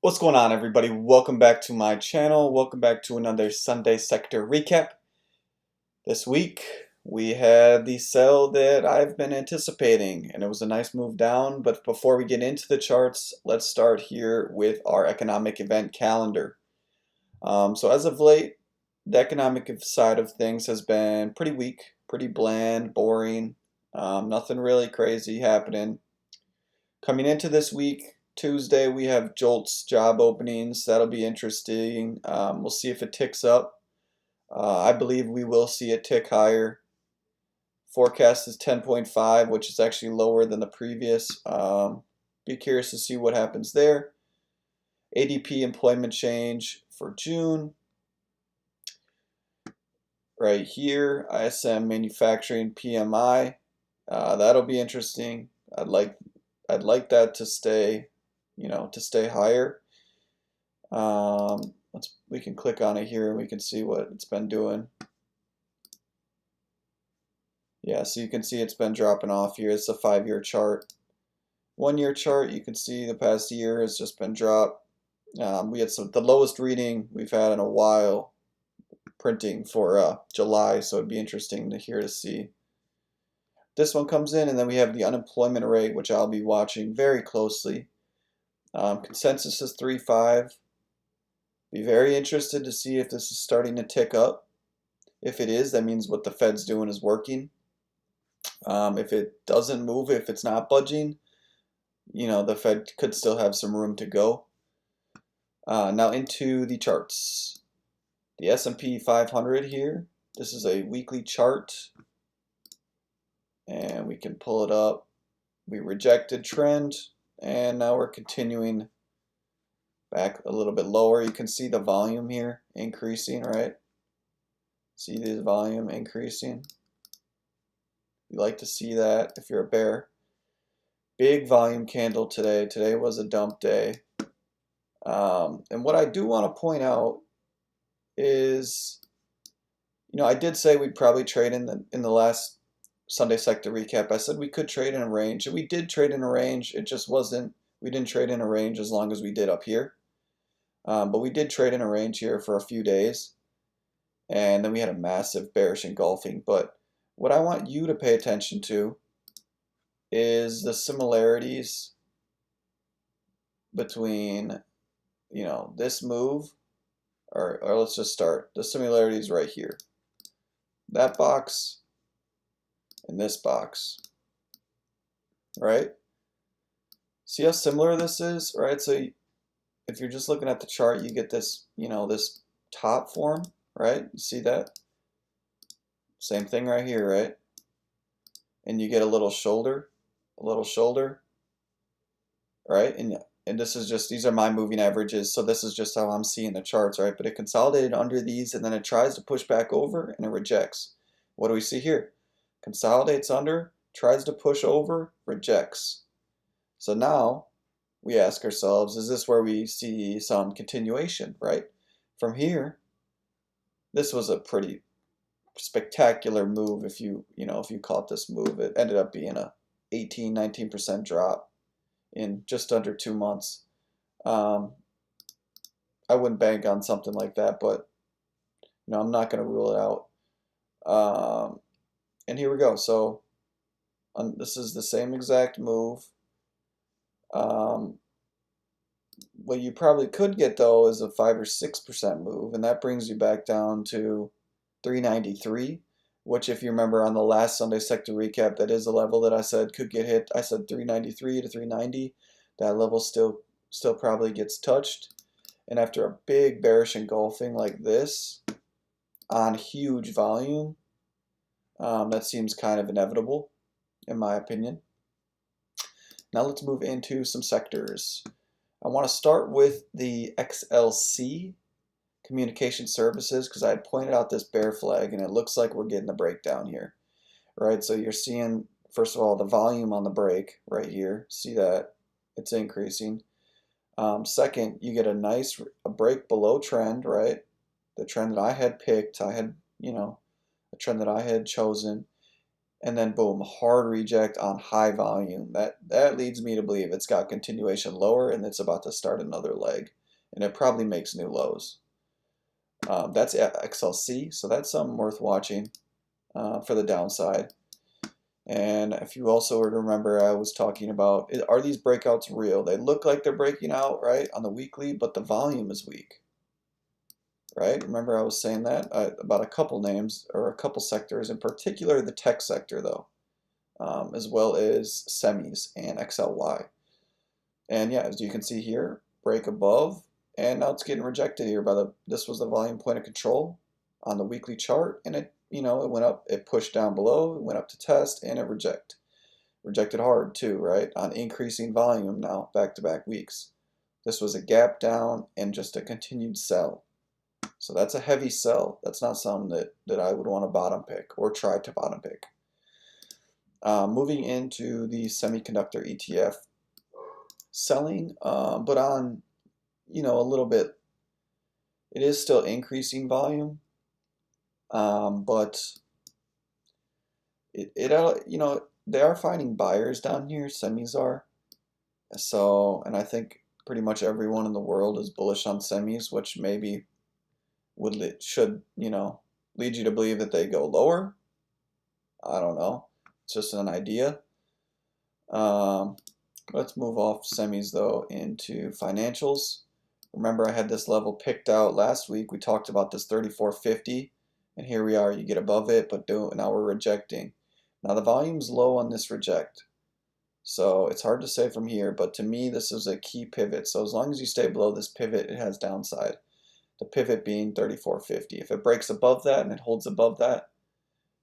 What's going on, everybody? Welcome back to my channel. Welcome back to another Sunday Sector recap. This week we had the sell that I've been anticipating, and it was a nice move down. But before we get into the charts, let's start here with our economic event calendar. So as of late, the economic side of things has been pretty weak, pretty bland, boring. Nothing really crazy happening. Coming into this week, Tuesday, we have JOLTS job openings. That'll be interesting. We'll see if it ticks up. I believe we will see it tick higher. Forecast is 10.5, which is actually lower than the previous. Be curious to see what happens there. ADP employment change for June. Right here, ISM manufacturing PMI. That'll be interesting. I'd like that to stay, to stay higher. We can click on it here and we can see what it's been doing. Yeah, so you can see it's been dropping off here. It's a 5-year chart. 1-year chart, you can see the past year has just been dropped. We had the lowest reading we've had in a while printing for July, so it'd be interesting to see. This one comes in, and then we have the unemployment rate, which I'll be watching very closely. Consensus is 3.5. Be very interested to see if this is starting to tick up. If it is, that means what the Fed's doing is working. If it doesn't move, if it's not budging, the Fed could still have some room to go. Now into the charts. The S&P 500 here. This is a weekly chart. And we can pull it up. We rejected trend, and now we're continuing back a little bit lower. You can see the volume here increasing, right? See the volume increasing. You like to see that if you're a bear. Big volume candle today. Today was a dump day. And what I do want to point out is, I did say we'd probably trade in the last Sunday sector recap. I said we could trade in a range, and we did trade in a range. It just wasn't, we didn't trade in a range as long as we did up here. But we did trade in a range here for a few days, and then we had a massive bearish engulfing. But what I want you to pay attention to is the similarities between, this move, or let's just start. The similarities right here. That box and this box, right? See how similar this is, right? So if you're just looking at the chart, you get this, this top form, right? You see that? Same thing right here, right? And you get a little shoulder, right? And this is just, these are my moving averages, so this is just how I'm seeing the charts, right? But it consolidated under these, and then it tries to push back over, and it rejects. What do we see here? Consolidates under, tries to push over, rejects. So now we ask ourselves, is this where we see some continuation, right? From here, this was a pretty spectacular move if you caught this move. It ended up being a 18-19% drop in just under 2 months. I wouldn't bank on something like that, but I'm not going to rule it out. And here we go. So this is the same exact move. What you probably could get though is a 5 or 6% move, and that brings you back down to 393, which, if you remember on the last Sunday sector recap, that is a level that I said could get hit. I said 393 to 390. That level still probably gets touched. And after a big bearish engulfing like this on huge volume, that seems kind of inevitable, in my opinion. Now let's move into some sectors. I want to start with the XLC, Communication Services, because I had pointed out this bear flag, and it looks like we're getting a breakdown here, right? So you're seeing, first of all, the volume on the break right here. See that? It's increasing. Second, you get a break below trend, right? The trend that I had picked, a trend that I had chosen. and then boom, hard reject on high volume. That leads me to believe it's got continuation lower and it's about to start another leg, and it probably makes new lows. That's XLC, so that's something worth watching for the downside. And if you also remember, I was talking about, are these breakouts real? They look like they're breaking out, right, on the weekly, but the volume is weak, right? Remember I was saying that about a couple names or a couple sectors, in particular the tech sector, though, as well as semis and XLY. And yeah, as you can see here, break above, and now it's getting rejected here by this was the volume point of control on the weekly chart, and it went up, it pushed down below, it went up to test, and it rejected hard too, right, on increasing volume now, back-to-back weeks. This was a gap down and just a continued sell. So that's a heavy sell. That's not something that I would want to bottom pick or try to bottom pick. Moving into the semiconductor ETF, selling, but on, a little bit, it is still increasing volume, but they are finding buyers down here, semis are. So, and I think pretty much everyone in the world is bullish on semis, which maybe should lead you to believe that they go lower. I don't know. It's just an idea. Let's move off semis though into financials. Remember, I had this level picked out last week. We talked about this 34.50, and here we are. You get above it, but now we're rejecting. Now the volume's low on this reject, so it's hard to say from here, but to me this is a key pivot. So as long as you stay below this pivot, it has downside. The pivot being 34.50. If it breaks above that and it holds above that,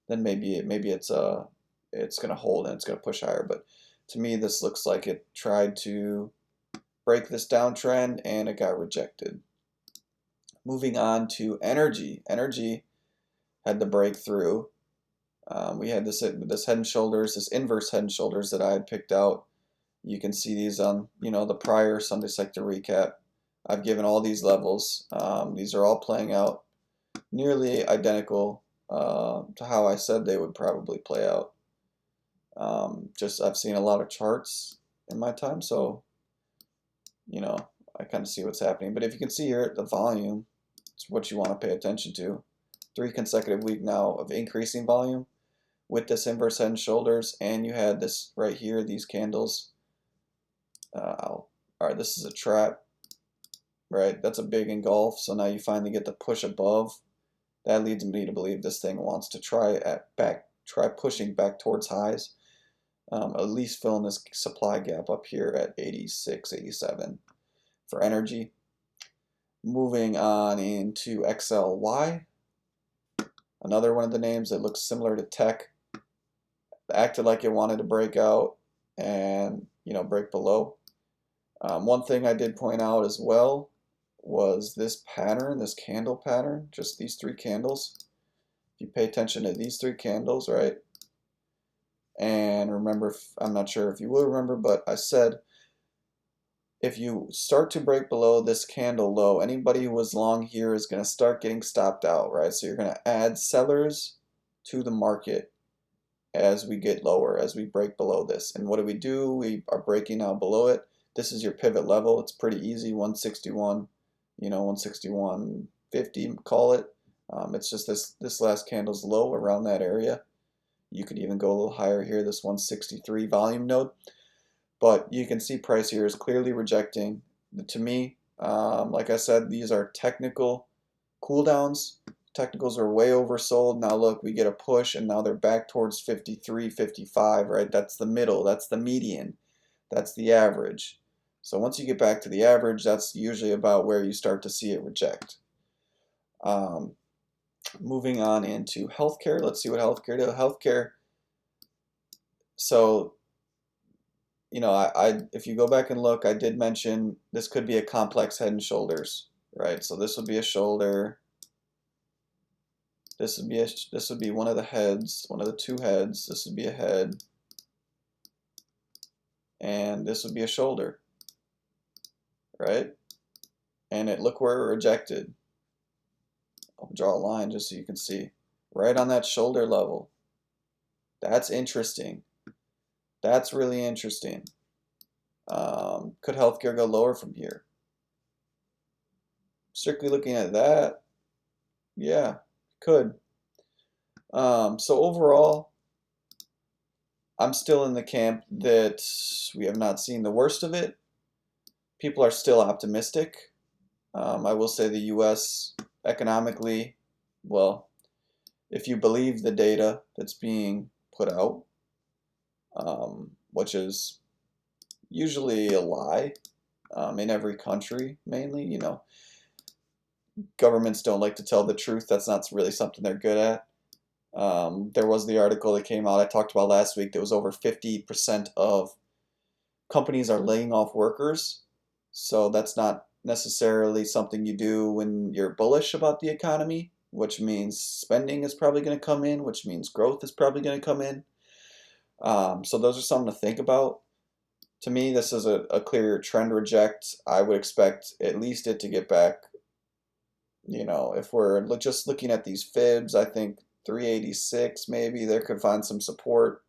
then maybe it's going to hold and it's going to push higher. But to me, this looks like it tried to break this downtrend and it got rejected. Moving on to energy. Energy had the breakthrough. We had this head and shoulders, this inverse head and shoulders that I had picked out. You can see these on the prior Sunday sector recap. I've given all these levels. These are all playing out nearly identical to how I said they would probably play out. Just I've seen a lot of charts in my time, so I kind of see what's happening. But if you can see here, the volume, it's what you want to pay attention to. 3 consecutive weeks now of increasing volume with this inverse head and shoulders, and you had this right here, these candles. All right, this is a trap, right? That's a big engulf. So now you finally get the push above. That leads me to believe this thing wants to try pushing back towards highs. At least filling this supply gap up here at 86, 87 for energy. Moving on into XLY, another one of the names that looks similar to tech. Acted like it wanted to break out and break below. One thing I did point out as well was this pattern, this candle pattern, just these 3 candles. If you pay attention to these 3 candles, right? And remember, I'm not sure if you will remember, but I said if you start to break below this candle low, anybody who was long here is going to start getting stopped out, right? So you're going to add sellers to the market as we get lower, as we break below this. And what do? We are breaking now below it. This is your pivot level. It's pretty easy, 161, 161.50, call it. It's just this last candle's low around that area. You could even go a little higher here, this 163 volume node. But you can see price here is clearly rejecting. To me, like I said, these are technical cooldowns. Technicals are way oversold. Now look, we get a push and now they're back towards 53, 55, right? That's the middle, that's the median, that's the average. So once you get back to the average, that's usually about where you start to see it reject. Moving on into healthcare, let's see what healthcare does. Healthcare, so if you go back and look, I did mention this could be a complex head and shoulders, right? So this would be a shoulder. This would be one of the heads, one of the 2 heads. This would be a head, and this would be a shoulder, right? And look where it rejected. I'll draw a line just so you can see, right on that shoulder level. That's interesting. That's really interesting. Could healthcare go lower from here? Strictly looking at that, yeah, could. So overall, I'm still in the camp that we have not seen the worst of it. People are still optimistic. I will say the U.S. economically, well, if you believe the data that's being put out, which is usually a lie in every country, mainly, governments don't like to tell the truth. That's not really something they're good at. There was the article that came out I talked about last week that was over 50% of companies are laying off workers. So that's not necessarily something you do when you're bullish about the economy, which means spending is probably going to come in, which means growth is probably going to come in. So those are something to think about. To me, this is a clear trend reject. I would expect at least it to get back. If we're just looking at these fibs, I think 386 maybe there could find some support.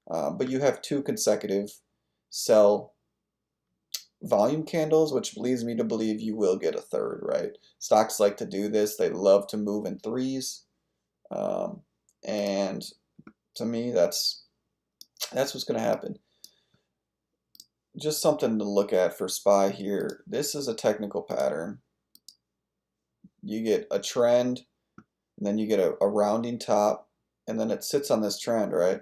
But you have two consecutive sell volume candles, which leads me to believe you will get a third, right? Stocks like to do this. They love to move in threes. And to me, that's what's going to happen. Just something to look at for SPY here. This is a technical pattern. You get a trend, and then you get a rounding top, and then it sits on this trend, right?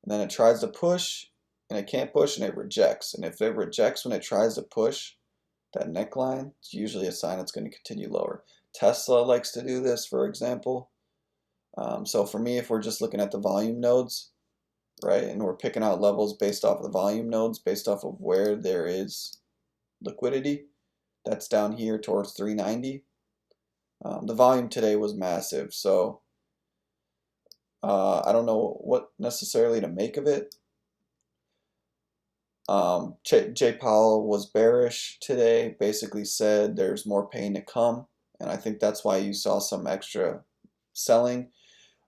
And then it tries to push, and it can't push, and it rejects. And if it rejects when it tries to push that neckline, it's usually a sign it's going to continue lower. Tesla likes to do this, for example. So for me, if we're just looking at the volume nodes, right, and we're picking out levels based off of the volume nodes, based off of where there is liquidity, that's down here towards 390. The volume today was massive, so I don't know what necessarily to make of it. Jay Powell was bearish today, basically said there's more pain to come, and I think that's why you saw some extra selling.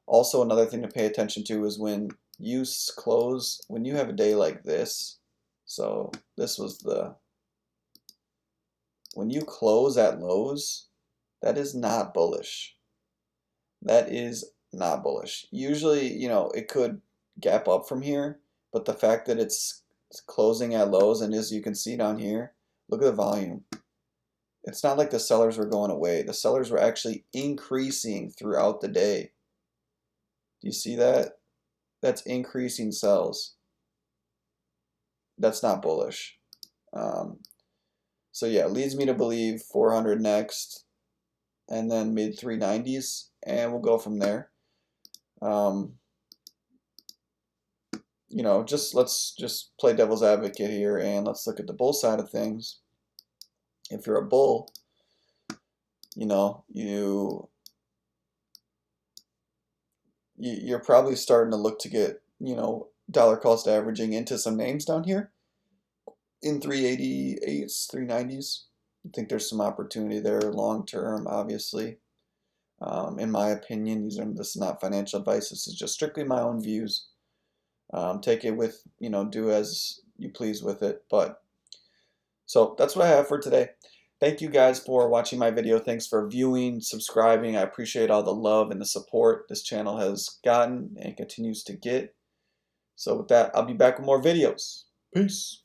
Also, another thing to pay attention to is when you close, when you have a day like this, so this was when you close at lows, that is not bullish. That is not bullish. Usually, it could gap up from here, but the fact that it's closing at lows, and as you can see down here, look at the volume. It's not like the sellers were going away. The sellers were actually increasing throughout the day. Do you see that? That's increasing sells. That's not bullish. So yeah, it leads me to believe 400 next, and then mid 390s, and we'll go from there. Let's just play devil's advocate here, and let's look at the bull side of things. If you're a bull, you're probably starting to look to get, dollar cost averaging into some names down here in 388s, 390s. I think there's some opportunity there long term, obviously. In my opinion, this is not financial advice. This is just strictly my own views. Take it with, do as you please with it. So that's what I have for today. Thank you guys for watching my video. Thanks for viewing, subscribing. I appreciate all the love and the support this channel has gotten and continues to get. So with that, I'll be back with more videos. Peace.